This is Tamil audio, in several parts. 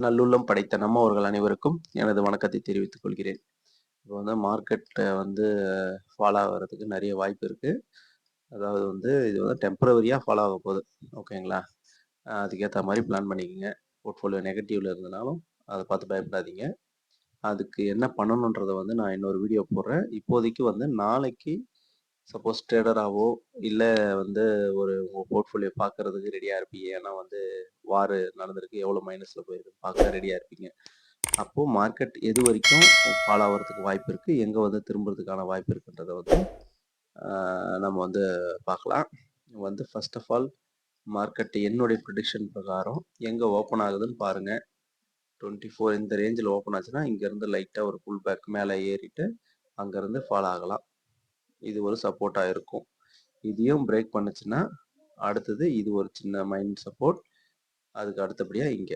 நல்லுள்ளம் படைத்த நம்மவர்கள் அனைவருக்கும் எனது வணக்கத்தை தெரிவித்துக் கொள்கிறேன். இப்போ வந்து மார்க்கெட் வந்து ஃபாலோ ஆகுறதுக்கு நிறைய வாய்ப்பு இருக்கு. அதாவது வந்து இது வந்து டெம்பரவரியா ஃபாலோ ஆக போகுது. ஓகேங்களா? அதுக்கேத்த மாரி பிளான் பண்ணிக்கங்க. போர்ட்ஃபோலியோ நெகட்டிவ்ல இருந்தனாலும் அத பார்த்து பயப்படாதீங்க. அதுக்கு என்ன பண்ணணுன்றத வந்து நான் இன்னொரு வீடியோ போடுறேன். இப்போதைக்கு வந்து நாளைக்கு சப்போஸ் ட்ரேடராவோ இல்ல வந்து உங்க போர்ட்ஃபோலியோ பார்க்கறதுக்கு ரெடியா இருப்பீங்க. ஏன்னா வந்து வார் நடந்திருக்கு. எவ்வளோ மைனஸ்ல போயிருக்குன்னு பார்க்க ரெடியா இருப்பீங்க. அப்போ மார்க்கெட் எது வரைக்கும் ஃபால் ஆவறதுக்கு வாய்ப்பு இருக்கு, எங்க வந்து திரும்புறதுக்கான வாய்ப்பு இருக்குன்றத வந்து நம்ம வந்து பார்க்கலாம். வந்து ஃபர்ஸ்ட் ஆஃப் ஆல் மார்க்கெட் என்னுடைய ப்ரெடிக்ஷன் பிரகாரம் எங்க ஓப்பன் ஆகுதுன்னு பாருங்க. 24 இந்த ரேஞ்சில் ஓப்பன் ஆச்சுன்னா இங்கேருந்து லைட்டாக ஒரு புல் பேக் மேலே ஏறிட்டு அங்கேருந்து ஃபால் ஆகலாம். இது ஒரு சப்போர்ட்டா இருக்கும். இதையும் பிரேக் பண்ணுச்சுன்னா அடுத்தது இது ஒரு சின்ன மைண்ட் சப்போர்ட். அதுக்கு அடுத்தபடியா இங்க.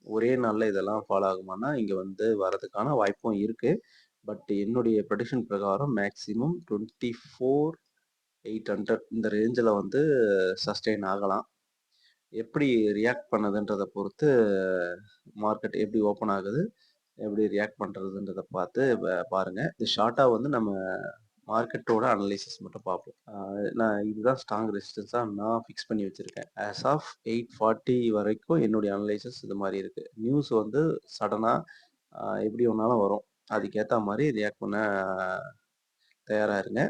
ஒரே நாள்ல இதெல்லாம் ஃபாலோ ஆகுமான்னா, இங்க வந்து வரதுக்கான வாய்ப்பும் இருக்கு. பட் என்னுடைய ப்ரெடிக்ஷன் பிரகாரம் மேக்ஸிமம் 24,800 இந்த ரேஞ்சில வந்து சஸ்டெயின் ஆகலாம். எப்படி ரியாக்ட் பண்ணுதுன்றத பொறுத்து மார்க்கெட் எப்படி ஓப்பன் ஆகுது, எப்படி ரியாக்ட் பண்றதுன்றத பார்த்து பாருங்க. இது ஷார்ட்டா வந்து நம்ம மார்க்கெட்டோட அனலைசிஸ் மட்டும் பார்ப்போம். நான் இதுதான் ஸ்ட்ராங் ரெசிஸ்டன்ஸா நான் ஃபிக்ஸ் பண்ணி வச்சிருக்கேன். ஆஸ் ஆஃப் 8:40 வரைக்கும் என்னுடைய அனலைசிஸ் இது மாரி இருக்கு. நியூஸ் வந்து சடனா எப்படி வேணாலும் வரும். அதுக்கேத்த மாரி ரியாக்ட் பண்ண தயாரா இருங்க.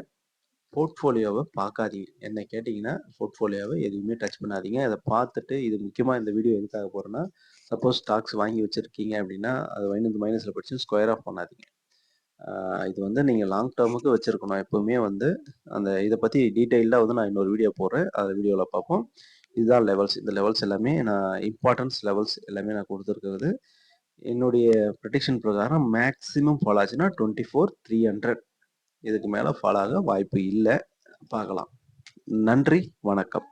போர்ட்ஃபோலியோவ பார்க்காதீங்க. என்ன கேட்டீங்கன்னா, போர்ட்ஃபோலியோவ எதுவுமே டச் பண்ணாதீங்க. அத பார்த்துட்டு இது முக்கியமா இந்த வீடியோ எதுக்காக போறேன்னா, சப்போஸ் ஸ்டாக்ஸ் வாங்கி வச்சிருக்கீங்க அப்படின்னா, அது மைனஸ்ல போயிடுச்சுன்னு ஸ்கொயர் ஆஃப் பண்ணாதீங்க. இது வந்து நீங்க லாங் டேர்முக்கு வச்சிருக்கணும். எப்பவுமே வந்து இத பத்தி டீட்டெயில்டா வந்து நான் இன்னொரு வீடியோ போடுறேன். அந்த வீடியோல பார்ப்போம். இதுதான் லெவல்ஸ். இந்த லெவல்ஸ் எல்லாமே நான் இம்பார்ட்டன்ஸ் லெவல்ஸ் எல்லாமே நான் குடுத்துருக்கிறது. என்னுடைய ப்ரெடிக்ஷன் பிரகாரம் மேக்ஸிமம் ஃபாலோ ஆச்சுன்னா 24,300 இதுக்கு மேல ஃபாலோ ஆக வாய்ப்பு இல்ல. பார்க்கலாம். நன்றி, வணக்கம்.